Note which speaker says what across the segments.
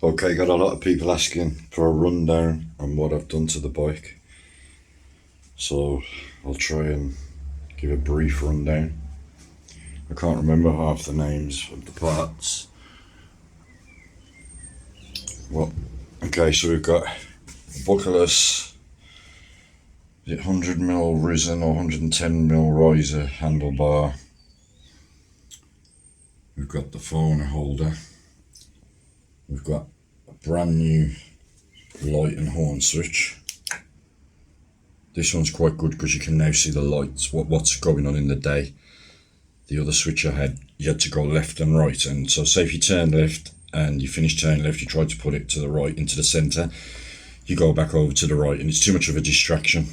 Speaker 1: Okay, got a lot of people asking for a rundown on what I've done to the bike, so I'll try and give a brief rundown. I can't remember half the names of the parts. Well, okay, so we've got a buckleless 100mm risen or 110mm riser handlebar. We've got the phone holder. We've got a brand new light and horn switch. This one's quite good because you can now see the lights, what's going on in the day. The other switch I had, you had to go left and right, and so say if you turn left and you finish turning left, you try to put it to the right into the centre, you go back over to the right and it's too much of a distraction.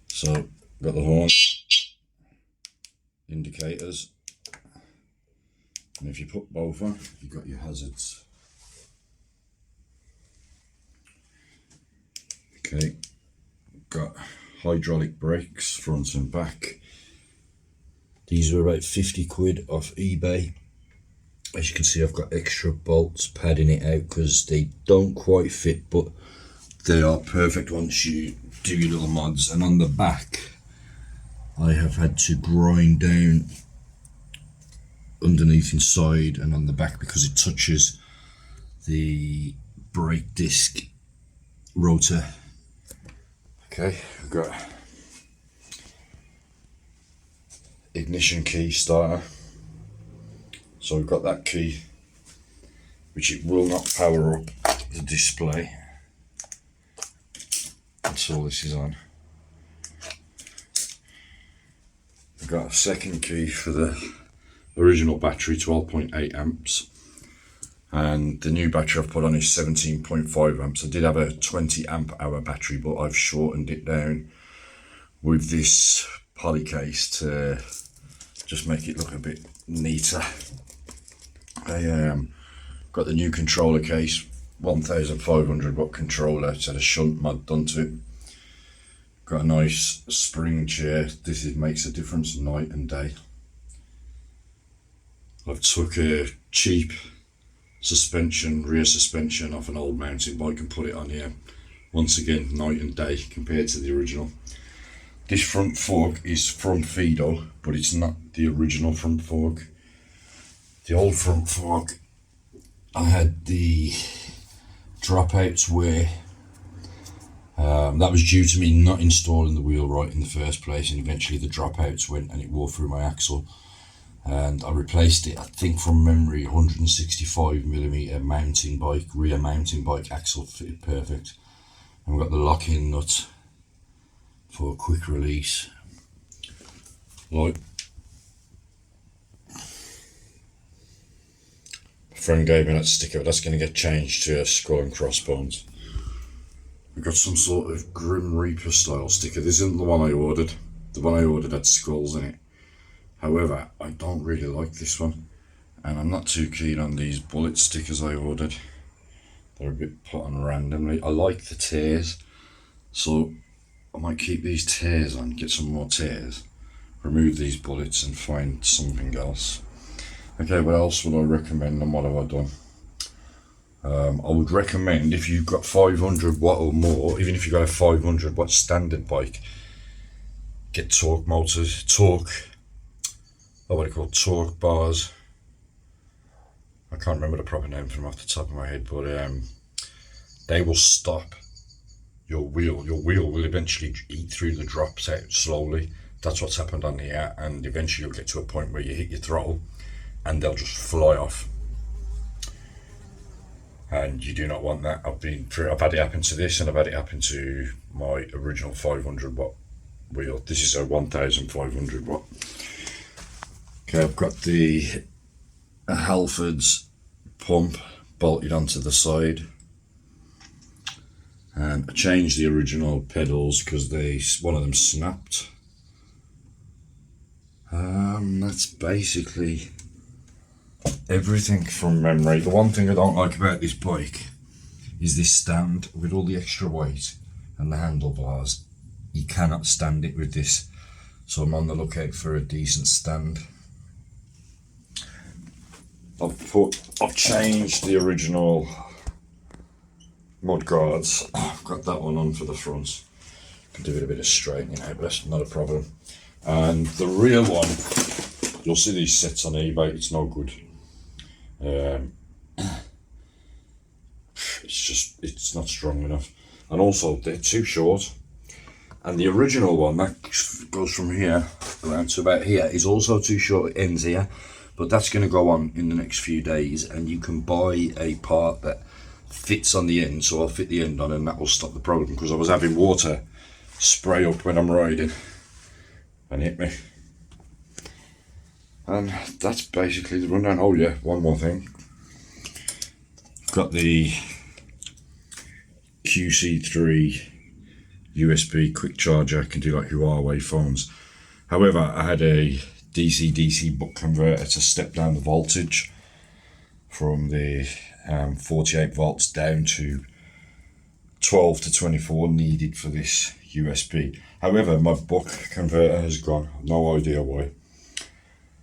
Speaker 1: So got the horn, indicators, and if you put both on, you've got your hazards. Okay, got hydraulic brakes front and back. These were about 50 quid off eBay. As you can see, I've got extra bolts padding it out because they don't quite fit, but they are perfect once you do your little mods. And on the back, I have had to grind down underneath, inside and on the back because it touches the brake disc rotor. Okay, I've got ignition key starter. So we've got that key, which it will not power up the display until this is on. We've got a second key for the original battery, 12.8 amps. And the new battery I've put on is 17.5 amps. I did have a 20 amp hour battery, but I've shortened it down with this poly case to just make it look a bit neater. I got the new controller case, 1500 watt controller. It's had a shunt mod done to it. Got a nice spring chair. This makes a difference night and day. I've took a cheap rear suspension off an old mountain bike and put it on here. Once again, night and day compared to the original. This front fork is from Fiido, but it's not the original front fork. The old front fork, I had the dropouts where that was due to me not installing the wheel right in the first place, and eventually the dropouts went and it wore through my axle. And I replaced it, I think from memory, 165mm mountain bike, rear mountain bike axle fitted perfect. And we've got the lock-in nut for quick release. Like, my friend gave me that sticker, but that's going to get changed to a skull and crossbones. We've got some sort of Grim Reaper style sticker. This isn't the one I ordered. The one I ordered had skulls in it. However, I don't really like this one, and I'm not too keen on these bullet stickers I ordered. They're a bit put on randomly. I like the tears, so I might keep these tears on, get some more tears, remove these bullets and find something else. Okay, what else would I recommend and what have I done? I would recommend, if you've got 500 watt or more, even if you've got a 500 watt standard bike, get torque motors, torque bars. I can't remember the proper name from off the top of my head, but they will stop your wheel. Your wheel will eventually eat through the drops out slowly. That's what's happened on here, and eventually you'll get to a point where you hit your throttle and they'll just fly off. And you do not want that. I've had it happen to this, and I've had it happen to my original 500 watt wheel. This is a 1500 watt. Okay, I've got the Halfords pump bolted onto the side, and I changed the original pedals because one of them snapped. That's basically everything from memory. The one thing I don't like about this bike is this stand with all the extra weight and the handlebars. You cannot stand it with this, so I'm on the lookout for a decent stand. I've changed the original mud guards. I've got that one on for the front. Can do it a bit of straightening out, but that's not a problem. And the rear one, you'll see these sets on eBay, it's no good. It's not strong enough. And also, they're too short. And the original one, that goes from here around to about here, is also too short, it ends here. But that's going to go on in the next few days, and you can buy a part that fits on the end, so I'll fit the end on, and that will stop the problem, because I was having water spray up when I'm riding and hit me. And that's basically the rundown. Oh yeah, one more thing. Got the QC3 USB quick charger, can do like Huawei phones. However, I had a DC-DC buck converter to step down the voltage from the 48 volts down to 12 to 24 needed for this USB. However, my buck converter has gone, no idea why.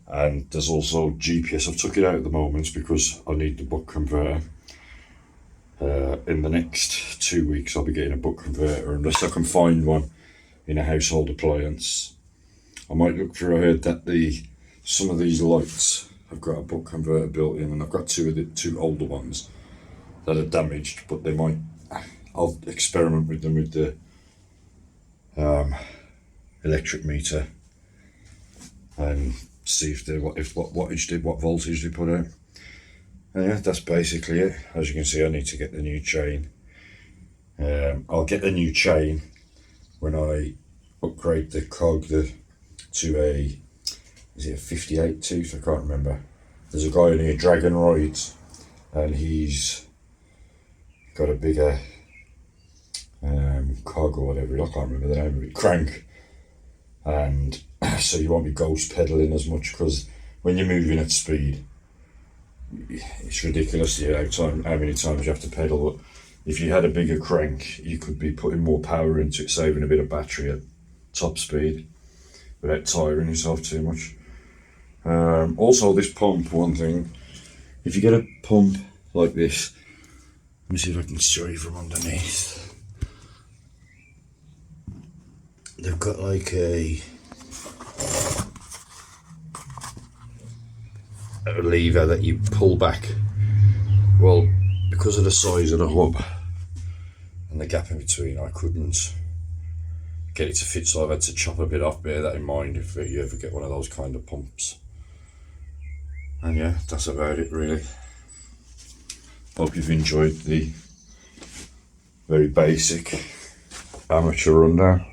Speaker 1: And there's also GPS. I've took it out at the moment because I need the buck converter. In the next 2 weeks I'll be getting a buck converter, unless I can find one in a household appliance. I might look for, I heard that some of these lights have got a buck converter built in, and I've got two older ones that are damaged, but they might, I'll experiment with them with the electric meter and see if what wattage what voltage they put out. And yeah, that's basically it. As you can see, I need to get the new chain. I'll get the new chain when I upgrade the cog to a, is it a 58 tooth? I can't remember. There's a guy in here, Dragon Rides, and he's got a bigger cog or whatever, I can't remember the name of it, crank. And so you won't be ghost pedaling as much, because when you're moving at speed, it's ridiculous how many times you have to pedal. But if you had a bigger crank, you could be putting more power into it, saving a bit of battery at top speed without tiring yourself too much. Also, this pump, one thing, if you get a pump like this, let me see if I can show you from underneath. They've got like a lever that you pull back. Well, because of the size of the hub and the gap in between, I couldn't get it to fit, so I've had to chop a bit off. Bear that in mind if you ever get one of those kind of pumps. And yeah, that's about it really. Hope you've enjoyed the very basic amateur rundown.